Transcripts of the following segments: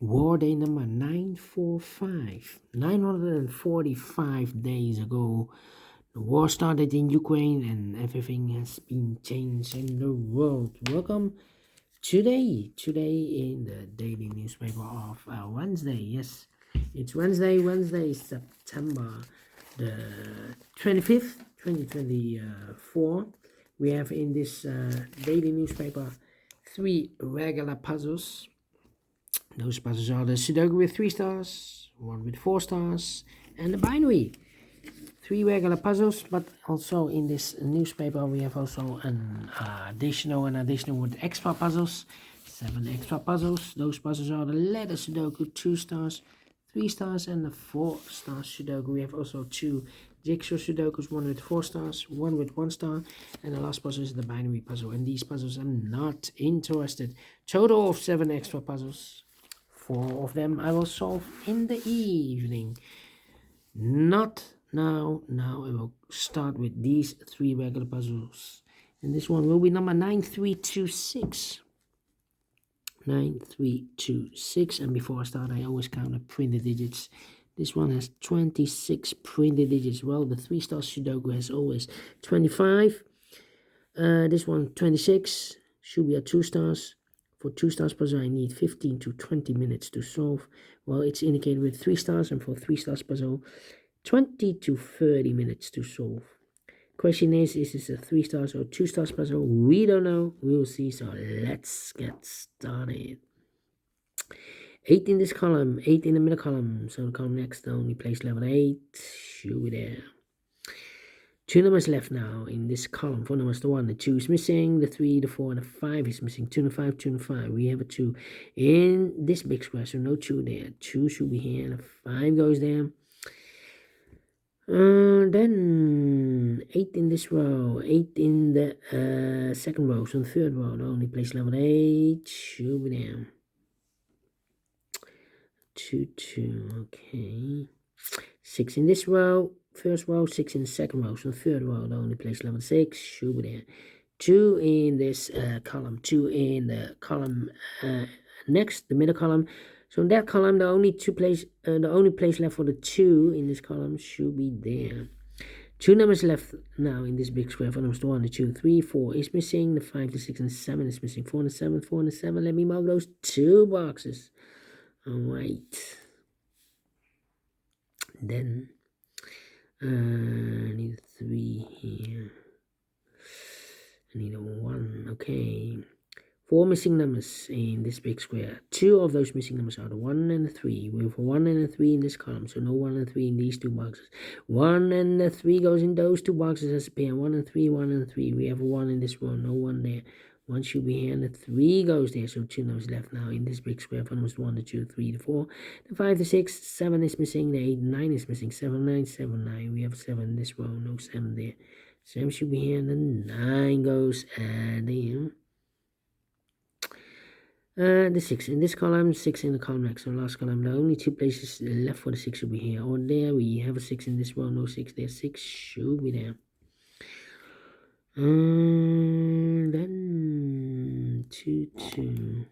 War day number 945. 945 days ago, the war started in Ukraine and everything has been changed in the world. Welcome today in the daily newspaper of Wednesday. Yes, it's Wednesday, September the 25th, 2024. We have in this daily newspaper three regular puzzles. Those puzzles are the Sudoku with 3 stars, one with 4 stars, and the binary. Three regular puzzles, but also in this newspaper we have also an additional with extra puzzles. 7 extra puzzles. Those puzzles are the letter Sudoku 2 stars, 3 stars, and the 4 star Sudoku. We have also 2 jigsaw Sudokus, one with 4 stars, one with 1 star, and the last puzzle is the binary puzzle. And these puzzles are not interested. Total of 7 extra puzzles. 4 of them I will solve in the evening. Not now. Now I will start with these 3 regular puzzles. And this one will be number 9326. 9326. And before I start, I always count the printed digits. This one has 26 printed digits. Well, the 3 star Sudoku has always 25. This one 26. Should be at 2 stars. For 2 stars puzzle, I need 15 to 20 minutes to solve. Well, it's indicated with 3 stars, and for 3 stars puzzle, 20 to 30 minutes to solve. Question is this a 3 stars or 2 stars puzzle? We don't know. We'll see. So let's get started. 8 in this column, 8 in the middle column. So the column next, the only place level 8. Should be there. 2 numbers left now in this column. 4 numbers, the 1, the 2 is missing, the 3, the 4, and the 5 is missing. 2 and 5, 2 and 5. We have a 2 in this big square, so no 2 there. 2 should be here, and the 5 goes there. Then 8 in this row, 8 in the second row, so the third row, the only place level 8 should be there. 2, 2, okay. 6 in this row. First row, 6 in the second row, so the third row, the only place level 6 should be there. 2 in this column, 2 in the column next, the middle column. So in that column, the only place left for the 2 in this column should be there. 2 numbers left now in this big square. 4 numbers, the 1, the 2, 3, 4 is missing. The 5, the 6, and the 7 is missing. 4 and the 7, 4 and the 7. Let me mark those 2 boxes. All right. Then I need a 3 here. I need a 1. Okay. 4 missing numbers in this big square. 2 of those missing numbers are the 1 and the 3. We have a 1 and a 3 in this column, so no 1 and 3 in these 2 boxes. 1 and the 3 goes in those 2 boxes as a pair. 1 and 3, 1 and 3. We have a 1 in this row, no 1 there. 1 should be here, and the 3 goes there. So 2 numbers left now in this big square. 4 numbers, 1, the 2, 3, the 4, the 5, the 6, 7 is missing, the 8, 9 is missing. 7, 9, 7, 9. We have 7 in this row, no 7 there. 7 should be here, and the 9 goes there. The 6 in this column, 6 in the column next. So last column, the only 2 places left for the 6 should be here or there. We have a 6 in this row, no 6 there. 6 should be there. Then 2, 2.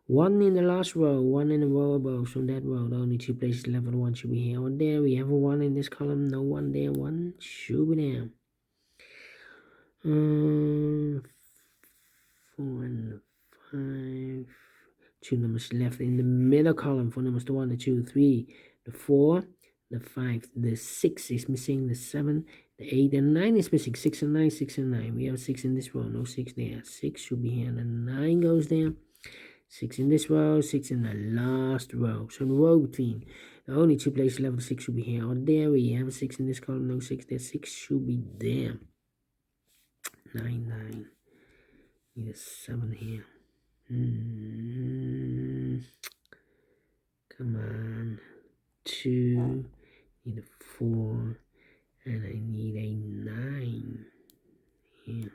1 in the last row, 1 in the row above. So that row, the only 2 places left for the 1 should be here or there. We have a 1 in this column, no 1 there. 1 should be there. 4 and 5. 2 numbers left in the middle column. 4 numbers, the 1, the 2, 3, the 4, the 5, the 6 is missing, the 7, the 8, and 9 is missing. 6 and 9, 6 and 9. We have 6 in this row, no 6 there. 6 should be here, and the 9 goes there. 6 in this row, 6 in the last row. So the row between the only 2 places left, 6 should be here or there. We have a 6 in this column, no 6 there. 6 should be there. 9, 9. Need a 7 here. Come on. 2. Need a 4. And I need a 9 here.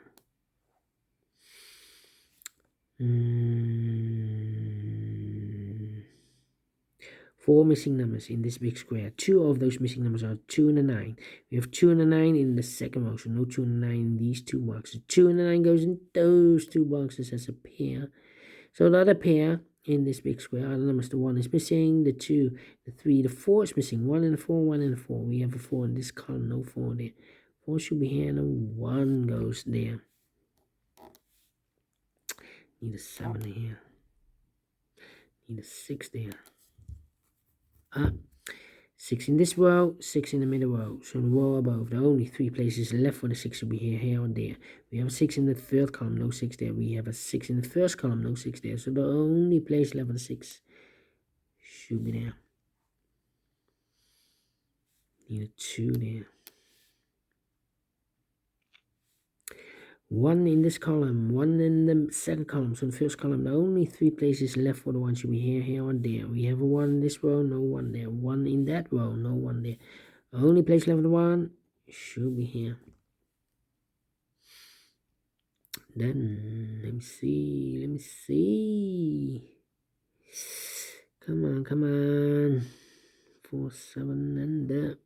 4 missing numbers in this big square. 2 of those missing numbers are 2 and a 9. We have 2 and a 9 in the second row, so no 2 and a 9 in these 2 boxes. 2 and a 9 goes in those 2 boxes as a pair. So the other pair in this big square are the numbers. The 1 is missing, the 2, the 3, the 4 is missing. 1 and the 4, 1 and the 4. We have a 4 in this column, no 4 there. 4 should be here, no 1 goes there. Need a 7 here. Need a 6 there. 6 in this row, 6 in the middle row. So the row above, the only 3 places left for the 6 should be here, here, or there. We have a 6 in the third column, no 6 there. We have a 6 in the first column, no 6 there. So the only place left for the 6 should be there. Need a 2 there. 1 in this column, 1 in the second column. So the first column, the only 3 places left for the 1 should be here, here, or there. We have a 1 in this row, no 1 there. 1 in that row, no 1 there. The only place left for the 1 should be here. Then, let me see. Come on. 4, 7, and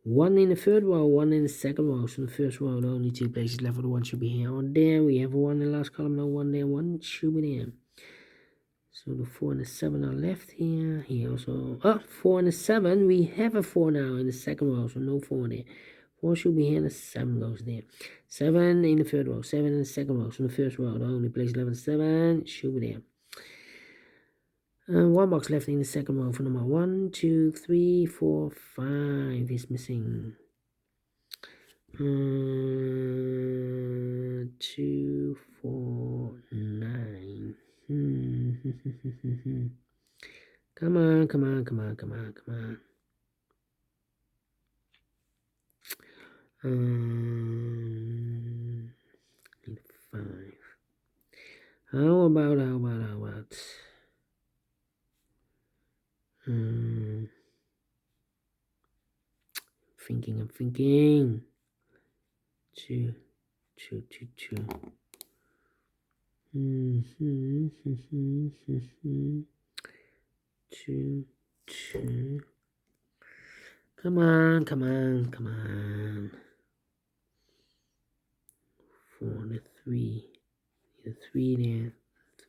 1 in the third row, 1 in the second row. So the first row, the only 2 places left for the 1 should be here or there. We have a 1 in the last column, no 1 there. 1 should be there. So the 4 and the 7 are left here. Here also. 4 and the 7. We have a 4 now in the second row, so no 4 there. 4 should be here and the 7 goes there. 7 in the third row, 7 in the second row. So the first row, the only place left is 7 should be there. 1 box left in the second row for number 1, 2, 3, 4, 5 is missing. 2, 4, 9. Come on. Need 5. How about? I'm thinking. 2. 2. 2. Come on. 4 and 3. The 3 there.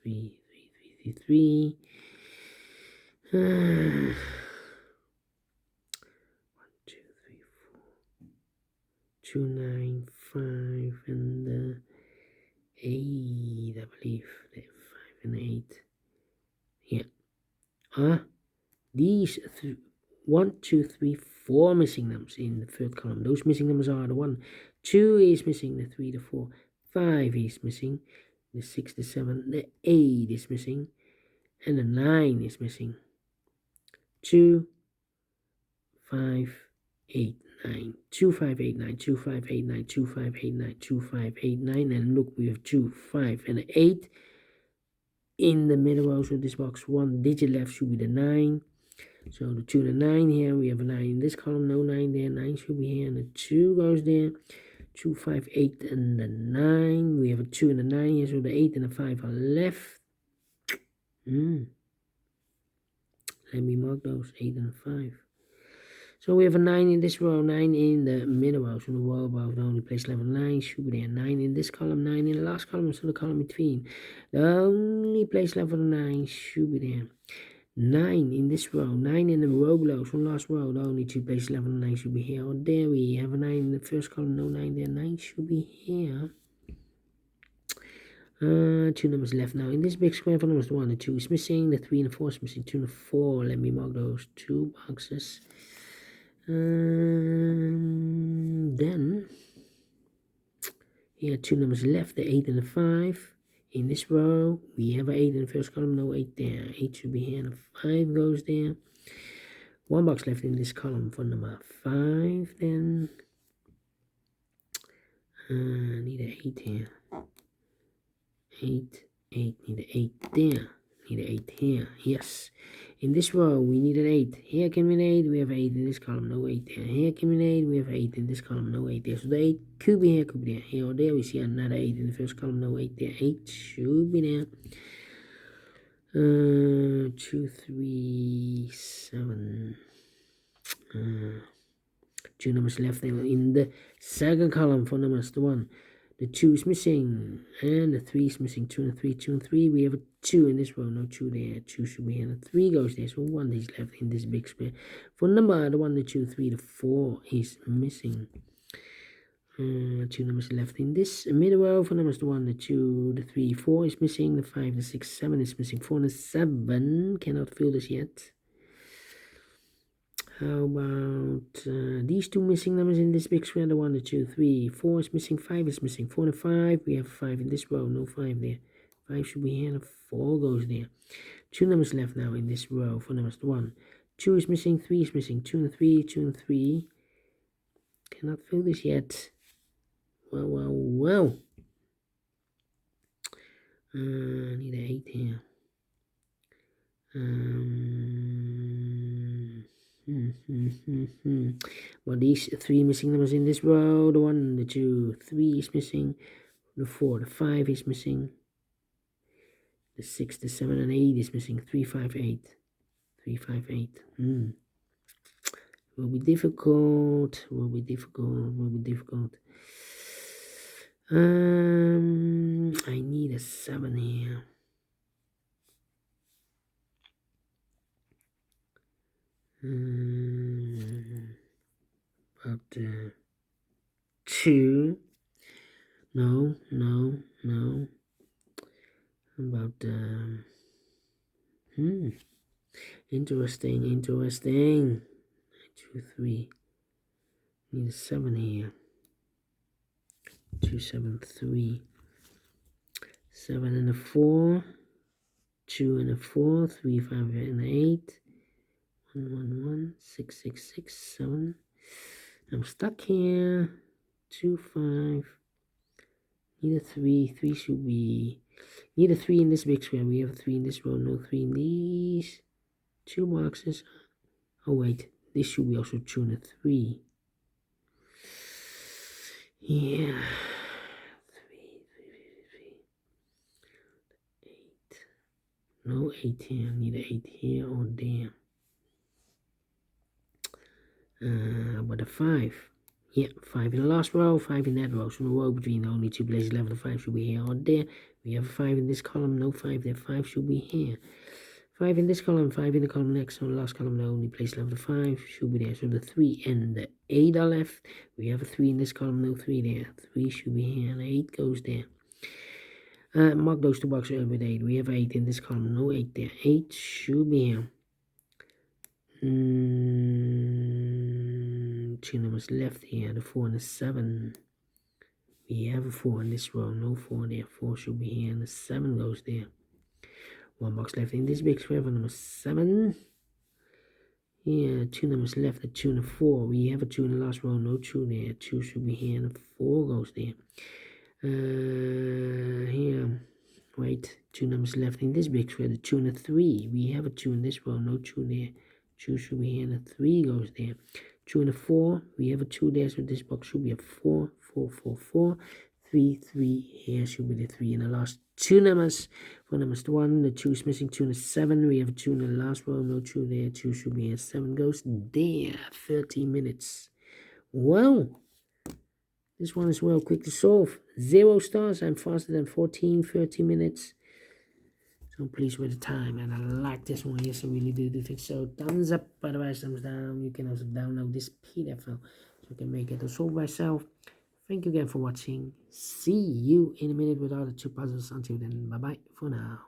3. 1, 2, 3, 4. 2, 9, 5, and 8, I believe. 5 and 8. Yeah. These 1, 2, 3, 4 missing numbers in the third column. Those missing numbers are the 1, 2 is missing, the 3, the 4, 5 is missing, the 6, the 7, the 8 is missing, and the 9 is missing. 2, 5, 8, 9. 2, 5, 8, 9. 2, 5, 8, 9. 2, 5, 8, 9. 2, 5, 8, 9. And look, we have 2, 5, and 8 in the middle row. So this box, 1 digit left should be the 9. So the 2 and the 9 here. We have a 9 in this column, no 9 there. 9 should be here, and the 2 goes there. 2, 5, 8, and the 9. We have a 2 and a 9 here, so the 8 and the 5 are left. Let me mark those, 8 and 5. So we have a 9 in this row, 9 in the middle row. So the row above, the only place left 9 should be there. 9 in this column, 9 in the last column, so the column between. The only place left for the 9 should be there. 9 in this row, 9 in the row below, so last row, the only 2 places left for the 9 should be here. Or there we have a 9 in the first column, no 9 there. 9 should be here. 2 numbers left now. In this big square for numbers, the 1 and 2 is missing, the 3 and the 4 is missing, 2 and the 4. Let me mark those 2 boxes. Then here are 2 numbers left, the 8 and the 5. In this row, we have an 8 in the first column, no 8 there. 8 should be here, and the 5 goes there. 1 box left in this column for number 5. Then need an 8 here. 8, need an 8 there. Need an 8 here. Yes. In this row, we need an 8. Here came an 8. We have 8 in this column. No 8 there. Here came an 8. We have 8 in this column. No 8 there. So the 8 could be here, could be there. Here or there, we see another 8 in the first column. No 8 there. 8 should be there. 2, 3, 7. 2 numbers left in the second column for numbers. The 1, The 2 is missing, and the 3 is missing. 2 and a 3, 2 and 3. We have a 2 in this row, no 2 there. 2 should be here, and the 3 goes there, so 1 is left in this big square. For number, the 1, the 2, 3, the 4 is missing. 2 numbers left in this middle row. For numbers, the 1, the 2, the 3, 4 is missing. The 5, the 6, 7 is missing. 4 and the 7 cannot fill this yet. How about these 2 missing numbers in this big square? The 1, the 2, 3, 4 is missing. 5 is missing. 4 and 5. We have 5 in this row. No 5 there. 5 should be here. And 4 goes there. 2 numbers left now in this row. For numbers, the 1, 2 is missing. 3 is missing. 2 and 3. 2 and 3 cannot fill this yet. Well. I need an 8 here. Well, these 3 missing numbers in this row. The 1, the 2, 3 is missing. The 4, the 5 is missing. The 6, the 7, and 8 is missing. 3, 5, 8. 3, 5, 8. Will be difficult. I need a 7 here. About 2. No. About interesting. 2, 3. Need a 7 here. 2, 7, 3. 7 and a 4. 2 and a 4. 3, 5 and 8. 1, 1, 1. 6, 6, 6, 7. I'm stuck here. 2, 5. Need a 3. 3 should be. Need a 3 in this big square. We have a 3 in this row. No 3 in these 2 boxes. Oh wait, this should be also 2 and a 3. Yeah. 3. 8. No 8 here. Need an 8 here or there. But a 5. Yeah, 5 in the last row, 5 in that row. So no row between the only 2 places left. The 5 should be here or there. We have a 5 in this column, no 5 there. 5 should be here. 5 in this column, 5 in the column next. So the last column, the only place left. The 5 should be there. So the 3 and the 8 are left. We have a 3 in this column, no 3 there. 3 should be here, and 8 goes there. Mark those 2 boxes with 8. We have 8 in this column, no 8 there. 8 should be here. 2 numbers left here, the 4 and the 7. We have a 4 in this row, no 4 there. 4 should be here, and the 7 goes there. 1 box left in this big square for number 7. Here, 2 numbers left, the 2 and the 4. We have a 2 in the last row, no 2 there. 2 should be here, and the 4 goes there. Here, wait, 2 numbers left in this big square, the 2 and the 3. We have a 2 in this row, no 2 there. 2 should be here, and the 3 goes there. 2 and a 4. We have a 2 there, so this box should be a 4. 4, 4, 4. 3, 3. Here should be the 3 in the last 2 numbers. For numbers 1, the 2 is missing. 2 and a 7. We have a 2 in the last row, no 2 there. 2 should be here. 7 goes there. 30 minutes. Well, this one is well quick to solve. 0 stars. I'm faster than 14, 30 minutes. So I'm pleased with the time, and I like this one. Yes, I really do think so. Thumbs up, otherwise thumbs down. You can also download this PDF file so you can make it or solve by yourself. Thank you again for watching. See you in a minute with other 2 puzzles. Until then, bye bye for now.